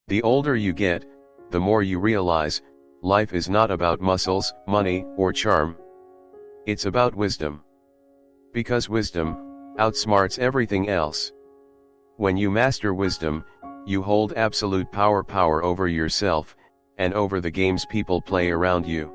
The older you get, the more you realize, life is not about muscles, money, or charm. It's about wisdom. Because wisdom outsmarts everything else. When you master wisdom, you hold absolute power over yourself, and over the games people play around you.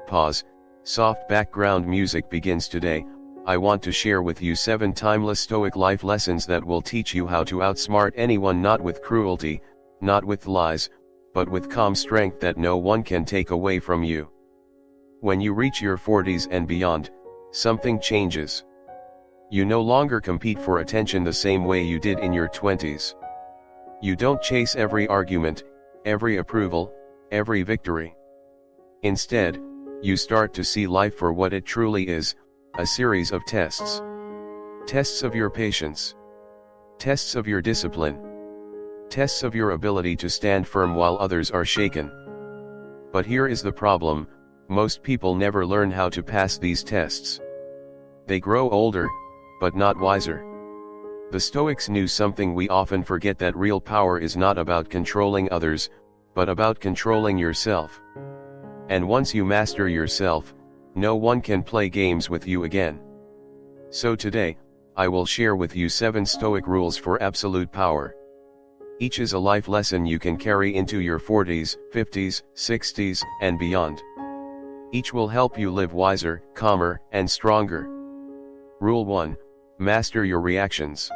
Pause. Soft background music begins today. I want to share with you 7 timeless Stoic life lessons that will teach you how to outsmart anyone, not with cruelty, not with lies, but with calm strength that no one can take away from you. When you reach your 40s and beyond, something changes. You no longer compete for attention the same way you did in your 20s. You don't chase every argument, every approval, every victory. Instead, you start to see life for what it truly is, a series of tests. Tests of your patience. Tests of your discipline. Tests of your ability to stand firm while others are shaken. But here is the problem: most people never learn how to pass these tests. They grow older, but not wiser. The Stoics knew something we often forget, that real power is not about controlling others, but about controlling yourself. And once you master yourself, no one can play games with you again. So today, I will share with you 7 Stoic rules for absolute power. Each is a life lesson you can carry into your 40s, 50s, 60s, and beyond. Each will help you live wiser, calmer, and stronger. Rule 1. Master your reactions.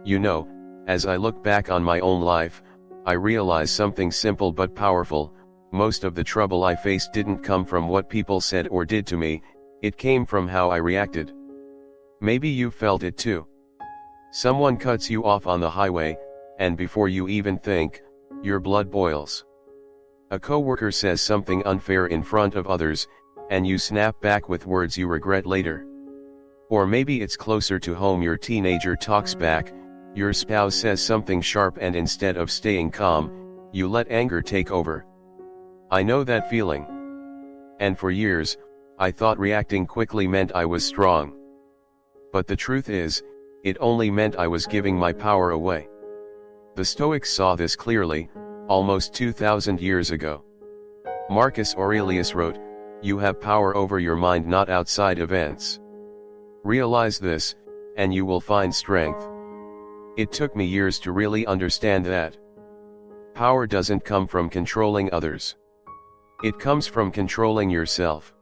You know, as I look back on my own life, I realize something simple but powerful: most of the trouble I faced didn't come from what people said or did to me, it came from how I reacted. Maybe you felt it too. Someone cuts you off on the highway, and before you even think, your blood boils. A coworker says something unfair in front of others, and you snap back with words you regret later. Or maybe it's closer to home: your teenager talks back, your spouse says something sharp, and instead of staying calm, you let anger take over. I know that feeling. And for years, I thought reacting quickly meant I was strong. But the truth is, it only meant I was giving my power away. The Stoics saw this clearly, almost 2,000 years ago. Marcus Aurelius wrote, "You have power over your mind, not outside events. Realize this, and you will find strength." It took me years to really understand that. Power doesn't come from controlling others. It comes from controlling yourself.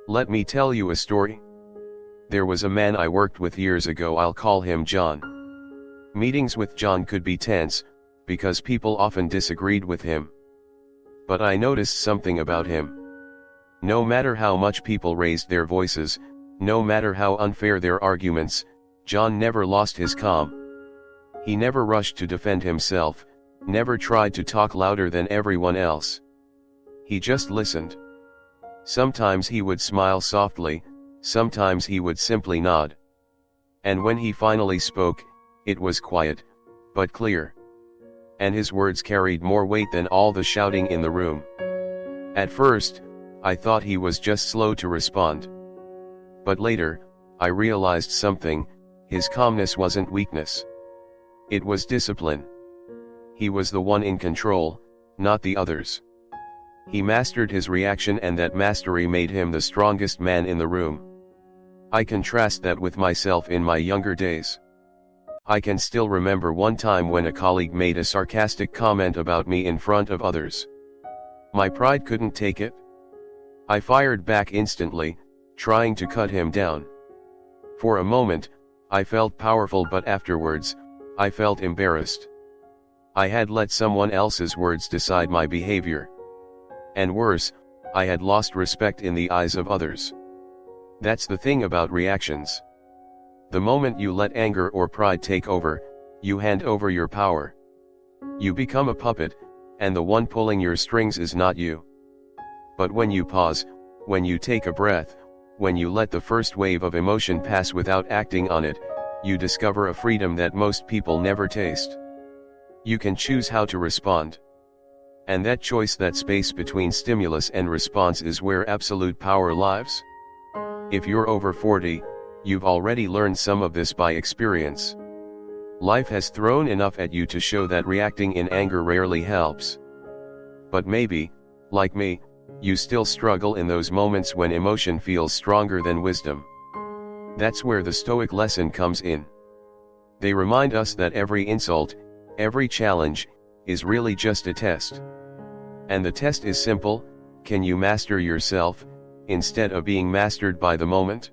Let me tell you a story. There was a man I worked with years ago. I'll call him John. Meetings with John could be tense, because people often disagreed with him. But I noticed something about him. No matter how much people raised their voices, no matter how unfair their arguments, John never lost his calm. He never rushed to defend himself, never tried to talk louder than everyone else. He just listened. Sometimes he would smile softly, sometimes he would simply nod. And when he finally spoke, it was quiet, but clear. And his words carried more weight than all the shouting in the room. At first, I thought he was just slow to respond. But later, I realized something: his calmness wasn't weakness. It was discipline. He was the one in control, not the others. He mastered his reaction, and that mastery made him the strongest man in the room. I contrast that with myself in my younger days. I can still remember one time when a colleague made a sarcastic comment about me in front of others. My pride couldn't take it. I fired back instantly, trying to cut him down. For a moment, I felt powerful, but afterwards, I felt embarrassed. I had let someone else's words decide my behavior. And worse, I had lost respect in the eyes of others. That's the thing about reactions. The moment you let anger or pride take over, you hand over your power. You become a puppet, and the one pulling your strings is not you. But when you pause, when you take a breath, when you let the first wave of emotion pass without acting on it, you discover a freedom that most people never taste. You can choose how to respond. And that choice, that space between stimulus and response, is where absolute power lives. If you're over 40, you've already learned some of this by experience. Life has thrown enough at you to show that reacting in anger rarely helps. But maybe, like me, you still struggle in those moments when emotion feels stronger than wisdom. That's where the Stoic lesson comes in. They remind us that every insult, every challenge, is really just a test. And the test is simple: can you master yourself, instead of being mastered by the moment?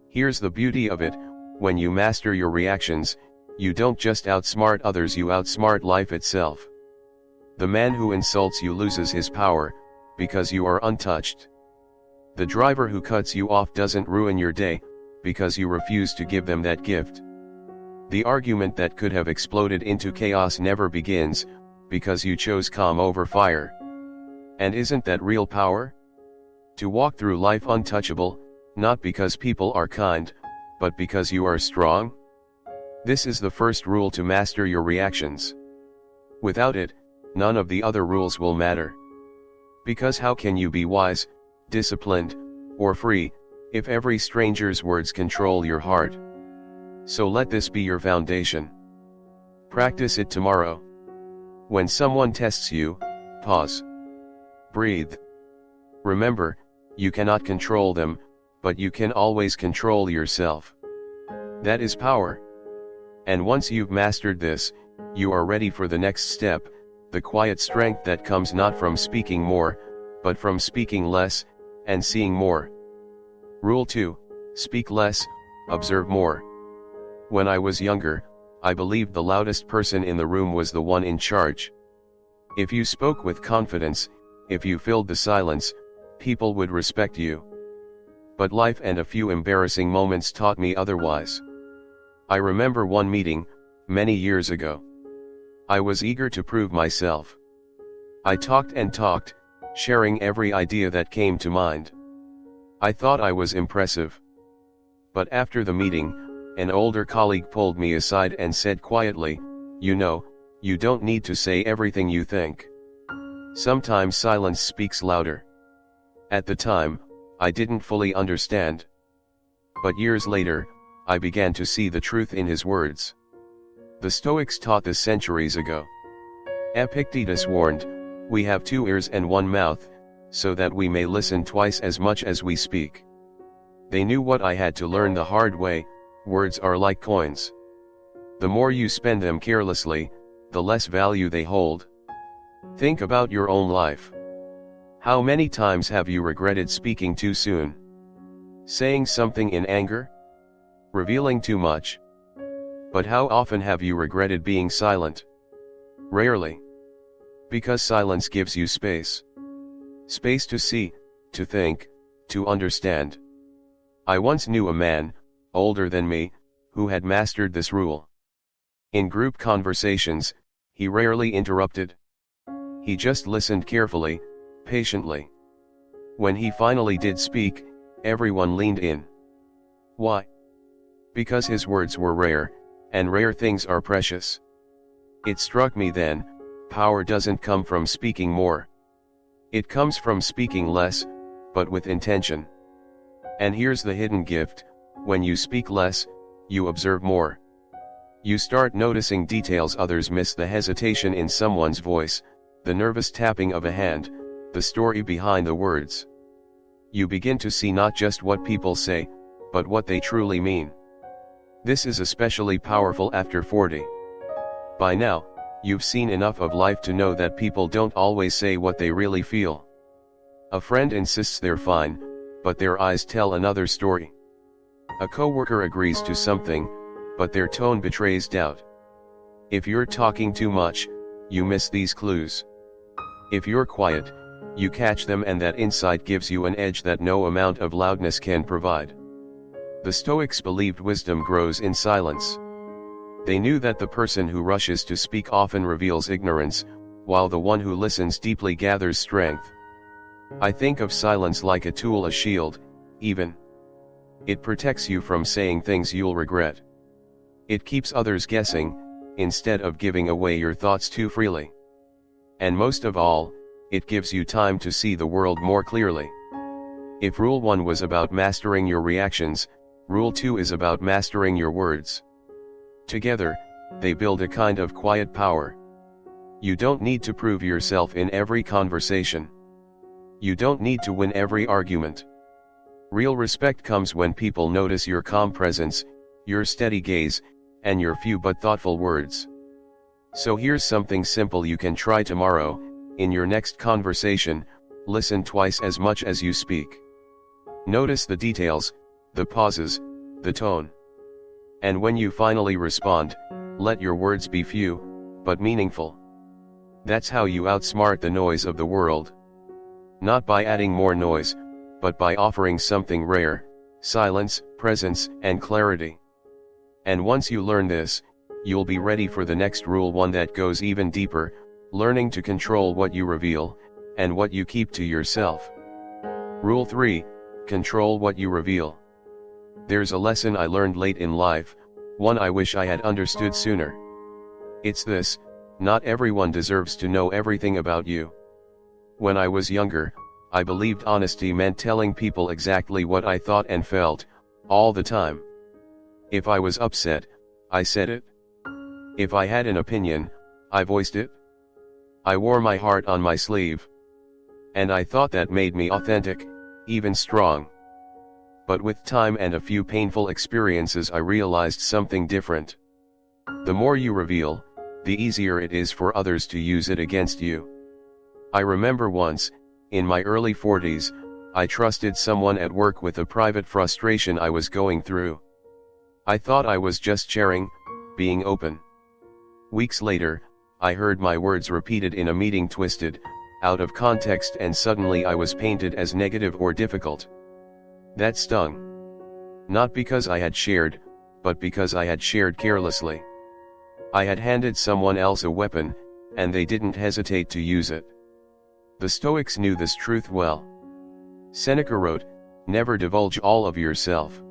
Here's the beauty of it: when you master your reactions, you don't just outsmart others, you outsmart life itself. The man who insults you loses his power, because you are untouched. The driver who cuts you off doesn't ruin your day, because you refuse to give them that gift. The argument that could have exploded into chaos never begins, because you chose calm over fire. And isn't that real power? To walk through life untouchable, not because people are kind, but because you are strong? This is the first rule to master your reactions. Without it, none of the other rules will matter. Because how can you be wise, disciplined, or free, if every stranger's words control your heart? So let this be your foundation. Practice it tomorrow. When someone tests you, pause. Breathe. Remember, you cannot control them, but you can always control yourself. That is power. And once you've mastered this, you are ready for the next step, the quiet strength that comes not from speaking more, but from speaking less, and seeing more. Rule 2, speak less, observe more. When I was younger, I believed the loudest person in the room was the one in charge. If you spoke with confidence, if you filled the silence, people would respect you. But life and a few embarrassing moments taught me otherwise. I remember one meeting, many years ago. I was eager to prove myself. I talked and talked, sharing every idea that came to mind. I thought I was impressive. But after the meeting, an older colleague pulled me aside and said quietly, "You know, you don't need to say everything you think. Sometimes silence speaks louder." At the time, I didn't fully understand. But years later, I began to see the truth in his words. The Stoics taught this centuries ago. Epictetus warned, "We have 2 ears and 1 mouth, so that we may listen twice as much as we speak." They knew what I had to learn the hard way: words are like coins. The more you spend them carelessly, the less value they hold. Think about your own life. How many times have you regretted speaking too soon? Saying something in anger? Revealing too much? But how often have you regretted being silent? Rarely. Because silence gives you space. Space to see, to think, to understand. I once knew a man, older than me, who had mastered this rule. In group conversations, he rarely interrupted. He just listened carefully, patiently. When he finally did speak, everyone leaned in. Why? Because his words were rare, and rare things are precious. It struck me then, power doesn't come from speaking more. It comes from speaking less, but with intention. And here's the hidden gift: when you speak less, you observe more. You start noticing details others miss: the hesitation in someone's voice, the nervous tapping of a hand, the story behind the words. You begin to see not just what people say, but what they truly mean. This is especially powerful after 40. By now, you've seen enough of life to know that people don't always say what they really feel. A friend insists they're fine, but their eyes tell another story. A coworker agrees to something, but their tone betrays doubt. If you're talking too much, you miss these clues. If you're quiet, you catch them, and that insight gives you an edge that no amount of loudness can provide. The Stoics believed wisdom grows in silence. They knew that the person who rushes to speak often reveals ignorance, while the one who listens deeply gathers strength. I think of silence like a tool, a shield, even. It protects you from saying things you'll regret. It keeps others guessing, instead of giving away your thoughts too freely. And most of all, it gives you time to see the world more clearly. If Rule 1 was about mastering your reactions, Rule 2 is about mastering your words. Together, they build a kind of quiet power. You don't need to prove yourself in every conversation. You don't need to win every argument. Real respect comes when people notice your calm presence, your steady gaze, and your few but thoughtful words. So here's something simple you can try tomorrow. In your next conversation, listen twice as much as you speak. Notice the details, the pauses, the tone. And when you finally respond, let your words be few, but meaningful. That's how you outsmart the noise of the world. Not by adding more noise, but by offering something rare: silence, presence, and clarity. And once you learn this, you'll be ready for the next rule, one that goes even deeper: learning to control what you reveal, and what you keep to yourself. Rule 3, control what you reveal. There's a lesson I learned late in life, one I wish I had understood sooner. It's this: not everyone deserves to know everything about you. When I was younger, I believed honesty meant telling people exactly what I thought and felt, all the time. If I was upset, I said it. If I had an opinion, I voiced it. I wore my heart on my sleeve. And I thought that made me authentic, even strong. But with time and a few painful experiences, I realized something different. The more you reveal, the easier it is for others to use it against you. I remember once, in my early 40s, I trusted someone at work with a private frustration I was going through. I thought I was just sharing, being open. Weeks later, I heard my words repeated in a meeting, twisted, out of context, and suddenly I was painted as negative or difficult. That stung. Not because I had shared, but because I had shared carelessly. I had handed someone else a weapon, and they didn't hesitate to use it. The Stoics knew this truth well. Seneca wrote, "Never divulge all of yourself.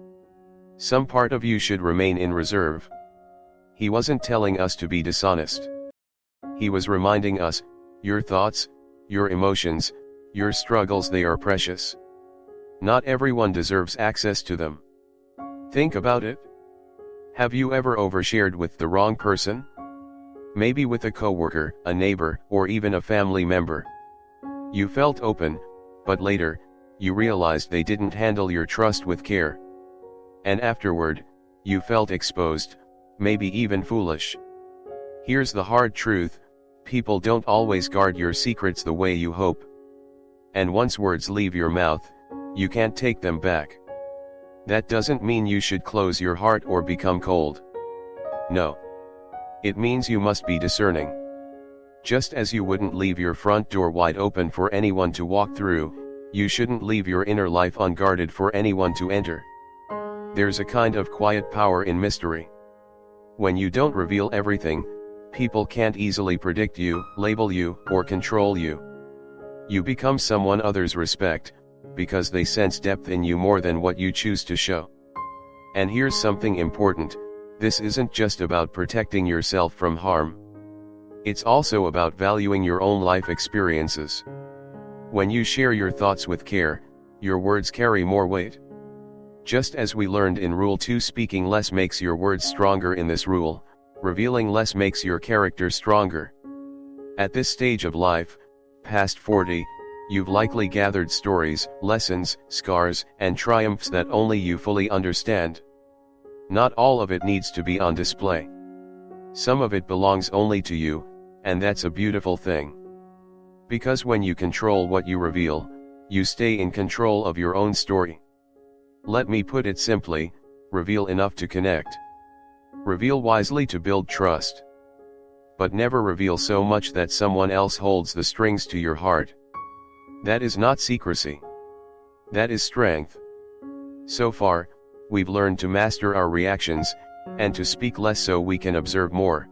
Some part of you should remain in reserve." He wasn't telling us to be dishonest. He was reminding us, your thoughts, your emotions, your struggles, they are precious. Not everyone deserves access to them. Think about it. Have you ever overshared with the wrong person? Maybe with a coworker, a neighbor, or even a family member. You felt open, but later, you realized they didn't handle your trust with care. And afterward, you felt exposed, maybe even foolish. Here's the hard truth: people don't always guard your secrets the way you hope. And once words leave your mouth, you can't take them back. That doesn't mean you should close your heart or become cold. No. It means you must be discerning. Just as you wouldn't leave your front door wide open for anyone to walk through, you shouldn't leave your inner life unguarded for anyone to enter. There's a kind of quiet power in mystery. When you don't reveal everything, people can't easily predict you, label you, or control you. You become someone others respect, because they sense depth in you more than what you choose to show. And here's something important: this isn't just about protecting yourself from harm. It's also about valuing your own life experiences. When you share your thoughts with care, your words carry more weight. Just as we learned in Rule 2, speaking less makes your words stronger. In this rule, revealing less makes your character stronger. At this stage of life, past 40, you've likely gathered stories, lessons, scars, and triumphs that only you fully understand. Not all of it needs to be on display. Some of it belongs only to you, and that's a beautiful thing. Because when you control what you reveal, you stay in control of your own story. Let me put it simply: reveal enough to connect. Reveal wisely to build trust. But never reveal so much that someone else holds the strings to your heart. That is not secrecy. That is strength. So far, we've learned to master our reactions, and to speak less so we can observe more.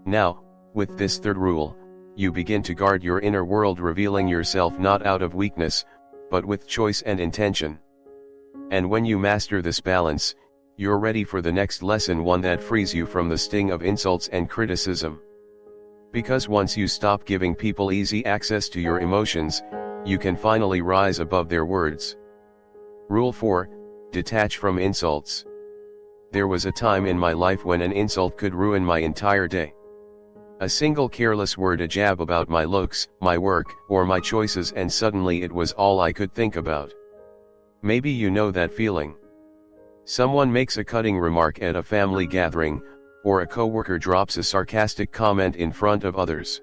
Now, with this third rule, you begin to guard your inner world, revealing yourself not out of weakness, but with choice and intention. And when you master this balance, you're ready for the next lesson, one that frees you from the sting of insults and criticism. Because once you stop giving people easy access to your emotions, you can finally rise above their words. Rule 4, detach from insults. There was a time in my life when an insult could ruin my entire day. A single careless word, a jab about my looks, my work, or my choices, and suddenly it was all I could think about. Maybe you know that feeling. Someone makes a cutting remark at a family gathering, or a coworker drops a sarcastic comment in front of others.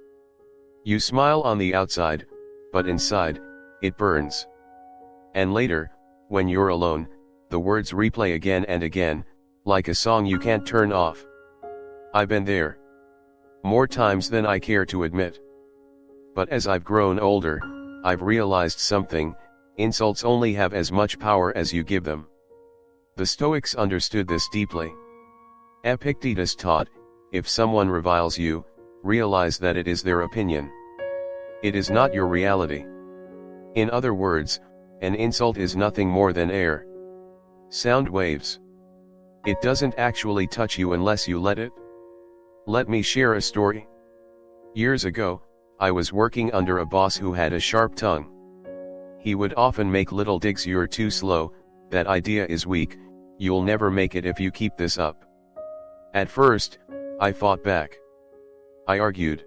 You smile on the outside, but inside, it burns. And later, when you're alone, the words replay again and again, like a song you can't turn off. I've been there. More times than I care to admit. But as I've grown older, I've realized something: insults only have as much power as you give them. The Stoics understood this deeply. Epictetus taught, if someone reviles you, realize that it is their opinion. It is not your reality. In other words, an insult is nothing more than air. Sound waves. It doesn't actually touch you unless you let it. Let me share a story. Years ago, I was working under a boss who had a sharp tongue. He would often make little digs: you're too slow, that idea is weak, you'll never make it if you keep this up. At first, I fought back. I argued.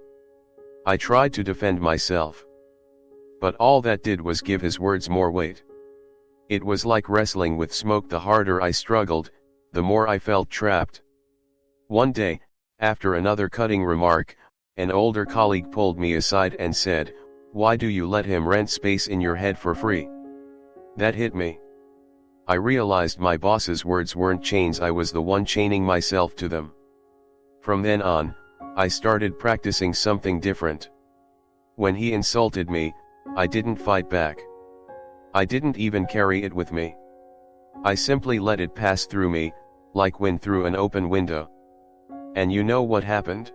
I tried to defend myself. But all that did was give his words more weight. It was like wrestling with smoke: the harder I struggled, the more I felt trapped. One day, after another cutting remark, an older colleague pulled me aside and said, "Why do you let him rent space in your head for free?" That hit me. I realized my boss's words weren't chains, I was the one chaining myself to them. From then on, I started practicing something different. When he insulted me, I didn't fight back. I didn't even carry it with me. I simply let it pass through me, like wind through an open window. And you know what happened?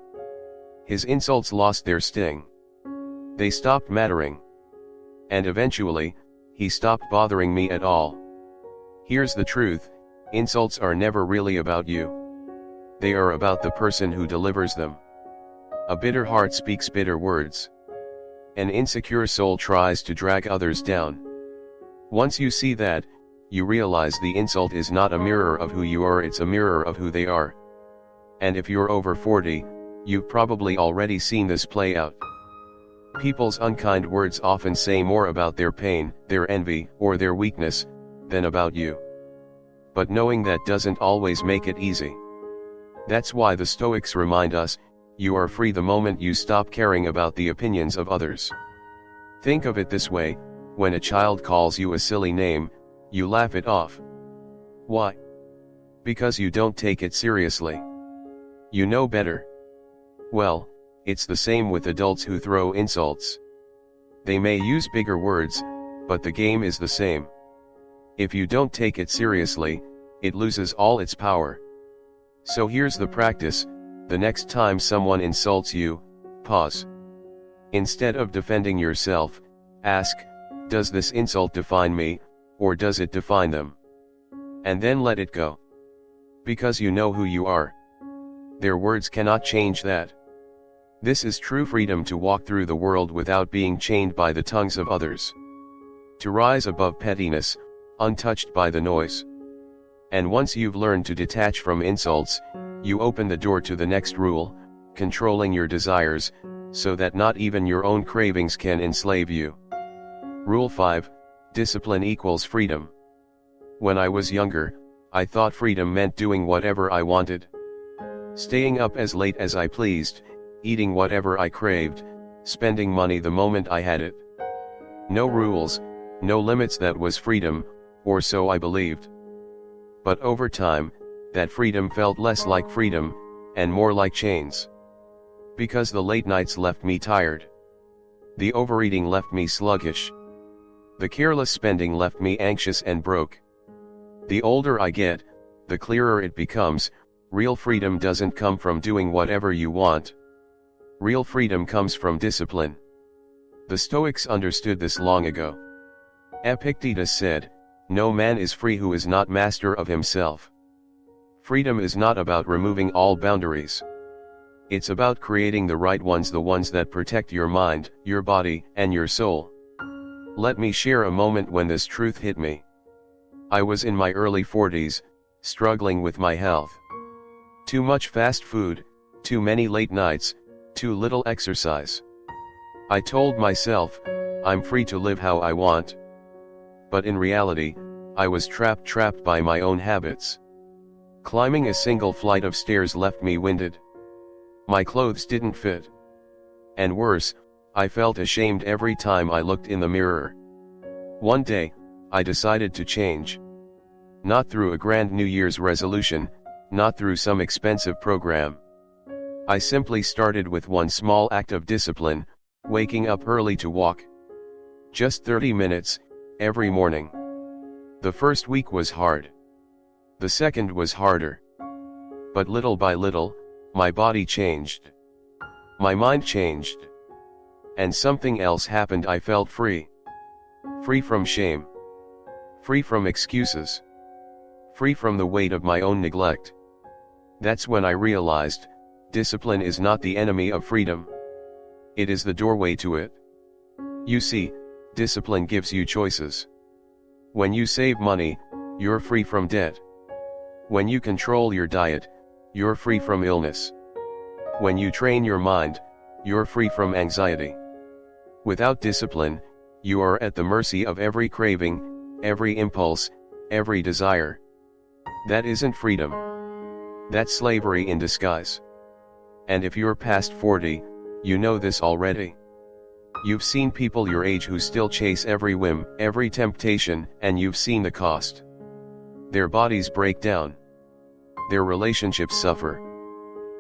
His insults lost their sting. They stopped mattering. And eventually, he stopped bothering me at all. Here's the truth: insults are never really about you. They are about the person who delivers them. A bitter heart speaks bitter words. An insecure soul tries to drag others down. Once you see that, you realize the insult is not a mirror of who you are, it's a mirror of who they are. And if you're over 40, you've probably already seen this play out. People's unkind words often say more about their pain, their envy, or their weakness, than about you. But knowing that doesn't always make it easy. That's why the Stoics remind us, you are free the moment you stop caring about the opinions of others. Think of it this way: when a child calls you a silly name, you laugh it off. Why? Because you don't take it seriously. You know better. Well, it's the same with adults who throw insults. They may use bigger words, but the game is the same. If you don't take it seriously, it loses all its power. So here's the practice: the next time someone insults you, pause. Instead of defending yourself, ask, does this insult define me, or does it define them? And then let it go. Because you know who you are. Their words cannot change that. This is true freedom: to walk through the world without being chained by the tongues of others. To rise above pettiness, untouched by the noise. And once you've learned to detach from insults, you open the door to the next rule: controlling your desires, so that not even your own cravings can enslave you. Rule 5: Discipline equals freedom. When I was younger, I thought freedom meant doing whatever I wanted. Staying up as late as I pleased, eating whatever I craved, spending money the moment I had it. No rules, no limits, that was freedom, or so I believed. But over time, that freedom felt less like freedom, and more like chains. Because the late nights left me tired. The overeating left me sluggish. The careless spending left me anxious and broke. The older I get, the clearer it becomes: real freedom doesn't come from doing whatever you want. Real freedom comes from discipline. The Stoics understood this long ago. Epictetus said, "No man is free who is not master of himself." Freedom is not about removing all boundaries. It's about creating the right ones, the ones that protect your mind, your body, and your soul. Let me share a moment when this truth hit me. I was in my early 40s, struggling with my health. Too much fast food, too many late nights, too little exercise. I told myself, I'm free to live how I want. But in reality, I was trapped by my own habits. Climbing a single flight of stairs left me winded. My clothes didn't fit. And worse, I felt ashamed every time I looked in the mirror. One day, I decided to change. Not through a grand New Year's resolution, not through some expensive program. I simply started with one small act of discipline, waking up early to walk. Just 30 minutes, every morning. The first week was hard. The second was harder. But little by little, my body changed. My mind changed. And something else happened. I felt free. Free from shame. Free from excuses. Free from the weight of my own neglect. That's when I realized, discipline is not the enemy of freedom. It is the doorway to it. You see, discipline gives you choices. When you save money, you're free from debt. When you control your diet, you're free from illness. When you train your mind, you're free from anxiety. Without discipline, you are at the mercy of every craving, every impulse, every desire. That isn't freedom. That's slavery in disguise. And if you're past 40, you know this already. You've seen people your age who still chase every whim, every temptation, and you've seen the cost. Their bodies break down. Their relationships suffer.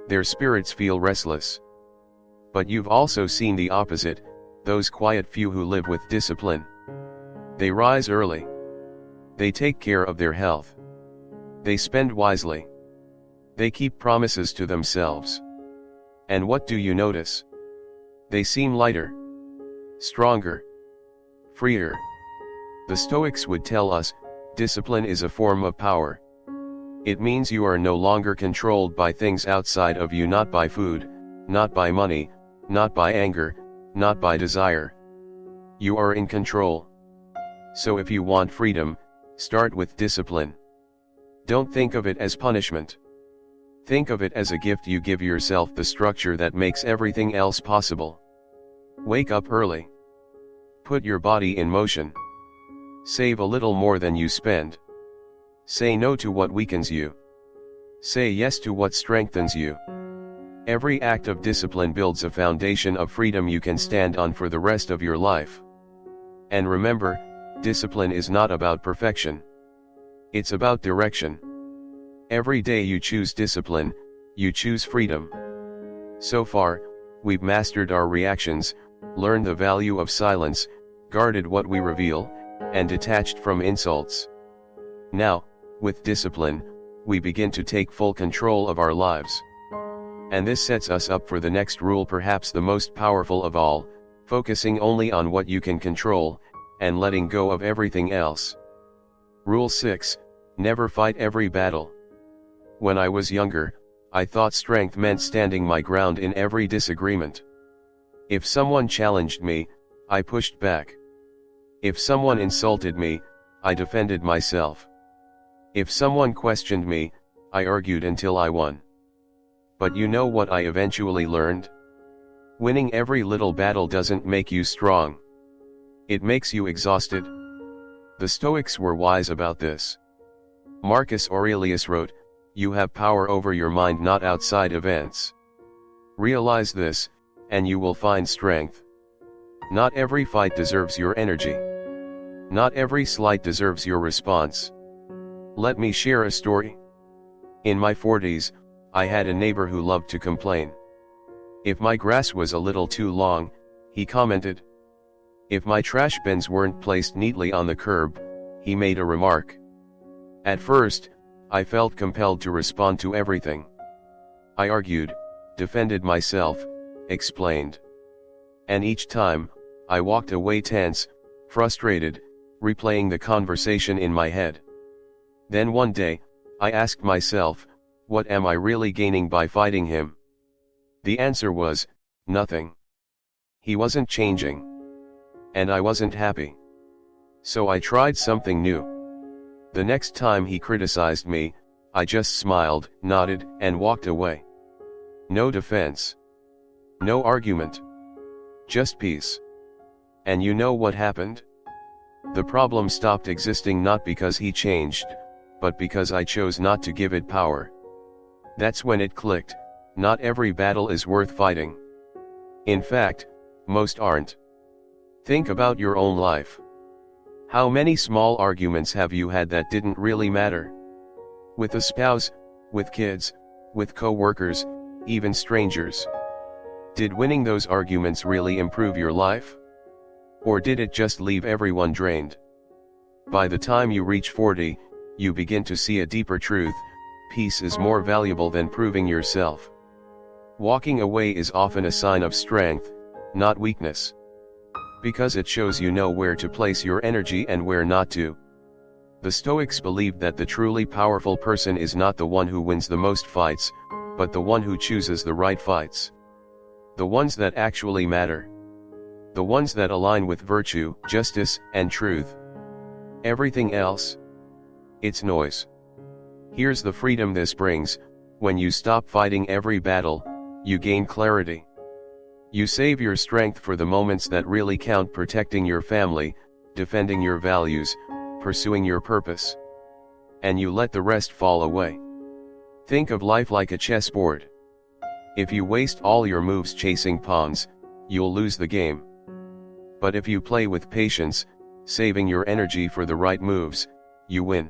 Their spirits feel restless. But you've also seen the opposite, those quiet few who live with discipline. They rise early. They take care of their health. They spend wisely. They keep promises to themselves. And what do you notice? They seem lighter, stronger, freer. The Stoics would tell us, discipline is a form of power. It means you are no longer controlled by things outside of you, not by food, not by money, not by anger, not by desire. You are in control. So if you want freedom, start with discipline. Don't think of it as punishment. Think of it as a gift you give yourself, the structure that makes everything else possible. Wake up early. Put your body in motion. Save a little more than you spend. Say no to what weakens you. Say yes to what strengthens you. Every act of discipline builds a foundation of freedom you can stand on for the rest of your life. And remember, discipline is not about perfection. It's about direction. Every day you choose discipline, you choose freedom. So far, we've mastered our reactions, learned the value of silence, guarded what we reveal, and detached from insults. Now, with discipline, we begin to take full control of our lives. And this sets us up for the next rule, perhaps the most powerful of all, focusing only on what you can control, and letting go of everything else. Rule 6, never fight every battle. When I was younger, I thought strength meant standing my ground in every disagreement. If someone challenged me, I pushed back. If someone insulted me, I defended myself. If someone questioned me, I argued until I won. But you know what I eventually learned? Winning every little battle doesn't make you strong. It makes you exhausted. The Stoics were wise about this. Marcus Aurelius wrote, "You have power over your mind, not outside events." Realize this, and you will find strength. Not every fight deserves your energy. Not every slight deserves your response. Let me share a story. In my 40s, I had a neighbor who loved to complain. If my grass was a little too long, he commented. If my trash bins weren't placed neatly on the curb, he made a remark. At first, I felt compelled to respond to everything. I argued, defended myself, explained. And each time, I walked away tense, frustrated, replaying the conversation in my head. Then one day, I asked myself, what am I really gaining by fighting him? The answer was, nothing. He wasn't changing. And I wasn't happy. So I tried something new. The next time he criticized me, I just smiled, nodded, and walked away. No defense. No argument. Just peace. And you know what happened? The problem stopped existing not because he changed, but because I chose not to give it power. That's when it clicked. Not every battle is worth fighting. In fact, most aren't. Think about your own life. How many small arguments have you had that didn't really matter? With a spouse, with kids, with co-workers, even strangers. Did winning those arguments really improve your life? Or did it just leave everyone drained? By the time you reach 40, you begin to see a deeper truth: peace is more valuable than proving yourself. Walking away is often a sign of strength, not weakness. Because it shows you know where to place your energy and where not to. The Stoics believed that the truly powerful person is not the one who wins the most fights, but the one who chooses the right fights. The ones that actually matter. The ones that align with virtue, justice, and truth. Everything else? It's noise. Here's the freedom this brings: when you stop fighting every battle, you gain clarity. You save your strength for the moments that really count: protecting your family, defending your values, pursuing your purpose. And you let the rest fall away. Think of life like a chessboard. If you waste all your moves chasing pawns, you'll lose the game. But if you play with patience, saving your energy for the right moves, you win.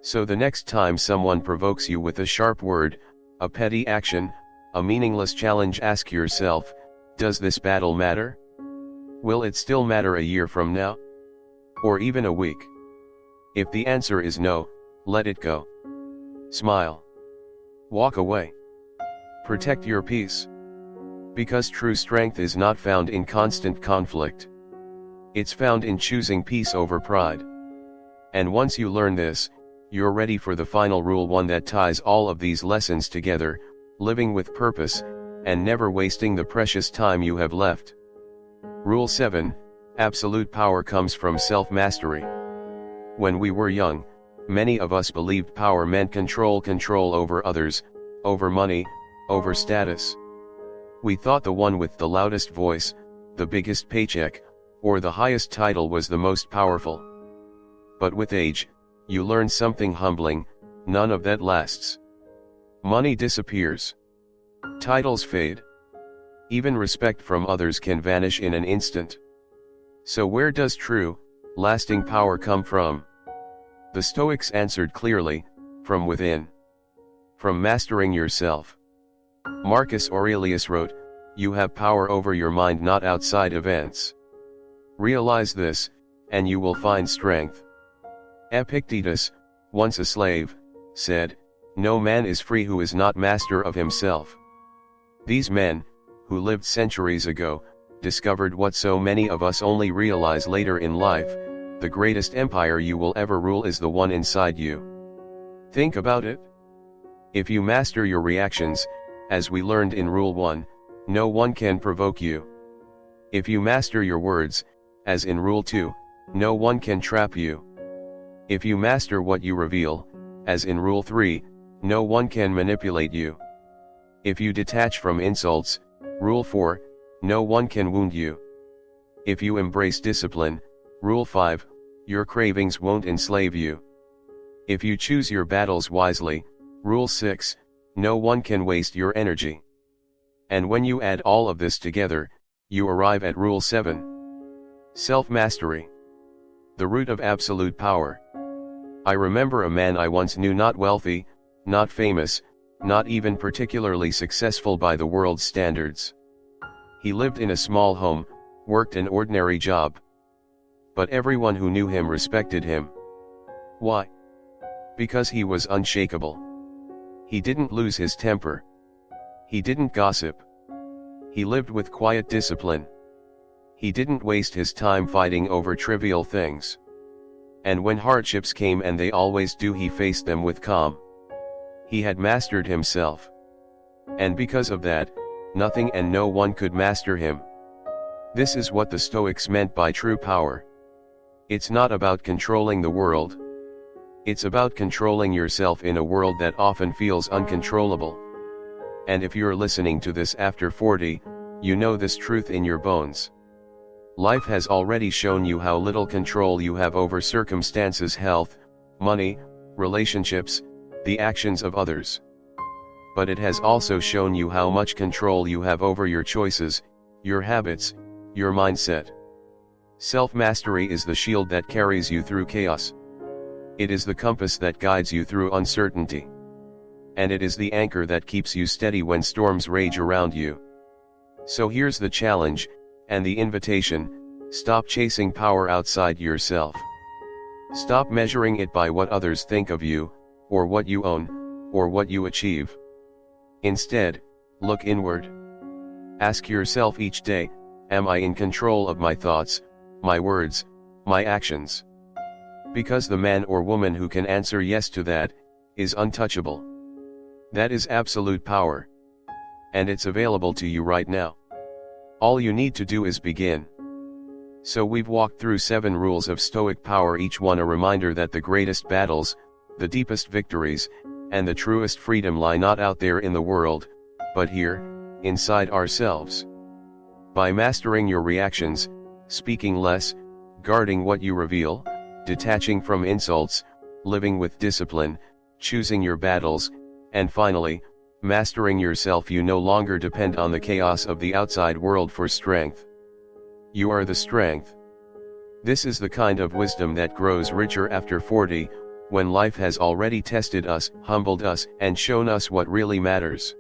So the next time someone provokes you with a sharp word, a petty action, a meaningless challenge, ask yourself, does this battle matter? Will it still matter a year from now? Or even a week? If the answer is no, let it go. Smile. Walk away. Protect your peace. Because true strength is not found in constant conflict. It's found in choosing peace over pride. And once you learn this, you're ready for the final rule, one that ties all of these lessons together: living with purpose, and never wasting the precious time you have left. Rule 7, absolute power comes from self-mastery. When we were young, many of us believed power meant control over others, over money, over status. We thought the one with the loudest voice, the biggest paycheck, or the highest title was the most powerful. But with age, you learn something humbling: none of that lasts. Money disappears. Titles fade. Even respect from others can vanish in an instant. So where does true, lasting power come from? The Stoics answered clearly: from within. From mastering yourself. Marcus Aurelius wrote, "You have power over your mind, not outside events." Realize this, and you will find strength. Epictetus, once a slave, said, "No man is free who is not master of himself." These men, who lived centuries ago, discovered what so many of us only realize later in life: the greatest empire you will ever rule is the one inside you. Think about it. If you master your reactions, as we learned in Rule 1, no one can provoke you. If you master your words, as in Rule 2, no one can trap you. If you master what you reveal, as in Rule 3, no one can manipulate you. If you detach from insults, Rule 4, no one can wound you. If you embrace discipline, Rule 5, your cravings won't enslave you. If you choose your battles wisely, Rule 6, no one can waste your energy. And when you add all of this together, you arrive at Rule 7. Self-mastery. The root of absolute power. I remember a man I once knew, not wealthy, not famous, not even particularly successful by the world's standards. He lived in a small home, worked an ordinary job. But everyone who knew him respected him. Why? Because he was unshakable. He didn't lose his temper. He didn't gossip. He lived with quiet discipline. He didn't waste his time fighting over trivial things. And when hardships came, and they always do, he faced them with calm. He had mastered himself. And because of that, nothing and no one could master him. This is what the Stoics meant by true power. It's not about controlling the world. It's about controlling yourself in a world that often feels uncontrollable. And if you're listening to this after 40, you know this truth in your bones. Life has already shown you how little control you have over circumstances, health, money, relationships, the actions of others. But it has also shown you how much control you have over your choices, your habits, your mindset. Self-mastery is the shield that carries you through chaos. It is the compass that guides you through uncertainty. And it is the anchor that keeps you steady when storms rage around you. So here's the challenge, and the invitation: stop chasing power outside yourself. Stop measuring it by what others think of you, or what you own, or what you achieve. Instead, look inward. Ask yourself each day, am I in control of my thoughts, my words, my actions? Because the man or woman who can answer yes to that, is untouchable. That is absolute power. And it's available to you right now. All you need to do is begin. So we've walked through 7 rules of Stoic power, each one a reminder that the greatest battles, the deepest victories, and the truest freedom lie not out there in the world, but here, inside ourselves. By mastering your reactions, speaking less, guarding what you reveal, detaching from insults, living with discipline, choosing your battles, and finally, mastering yourself, you no longer depend on the chaos of the outside world for strength. You are the strength. This is the kind of wisdom that grows richer after 40, when life has already tested us, humbled us, and shown us what really matters.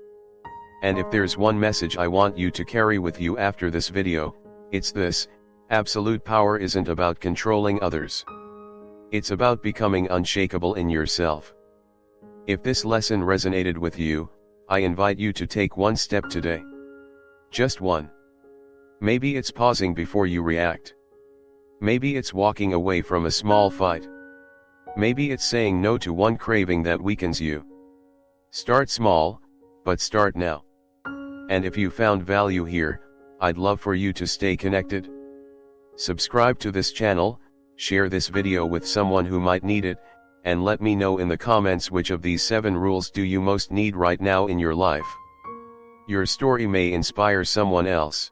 And if there's one message I want you to carry with you after this video, it's this: absolute power isn't about controlling others. It's about becoming unshakable in yourself. If this lesson resonated with you, I invite you to take one step today. Just one. Maybe it's pausing before you react. Maybe it's walking away from a small fight. Maybe it's saying no to one craving that weakens you. Start small, but start now. And if you found value here, I'd love for you to stay connected. Subscribe to this channel, share this video with someone who might need it, and let me know in the comments which of these 7 rules do you most need right now in your life. Your story may inspire someone else.